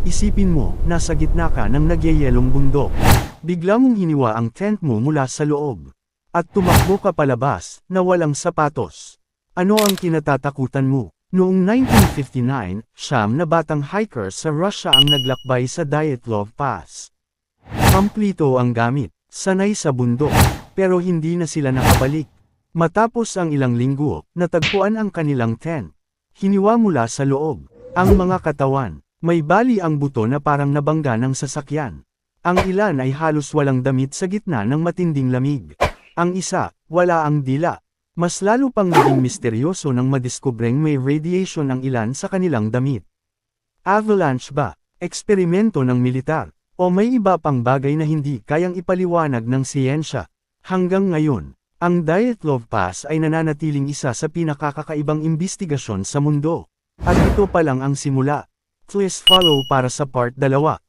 Isipin mo, nasa gitna ka ng nagyayelong bundok. Bigla mong hiniwa ang tent mo mula sa loob. At tumakbo ka palabas, na walang sapatos. Ano ang kinatatakutan mo? Noong 1959, siyam na batang hiker sa Russia ang naglakbay sa Dyatlov Pass. Kamplito ang gamit, sanay sa bundok, pero hindi na sila nakabalik. Matapos ang ilang linggo, natagpuan ang kanilang tent. Hiniwa mula sa loob. Ang mga katawan, may bali ang buto na parang nabangga ng sasakyan. Ang ilan ay halos walang damit sa gitna ng matinding lamig. Ang isa, wala ang dila. Mas lalo pang naging misteryoso nang madiskubreng may radiation ang ilan sa kanilang damit. Avalanche ba? Eksperimento ng militar? O may iba pang bagay na hindi kayang ipaliwanag ng siyensya? Hanggang ngayon, ang Dyatlov Pass ay nananatiling isa sa pinakakakaibang imbestigasyon sa mundo. At ito pa lang ang simula. Please follow para sa part 2.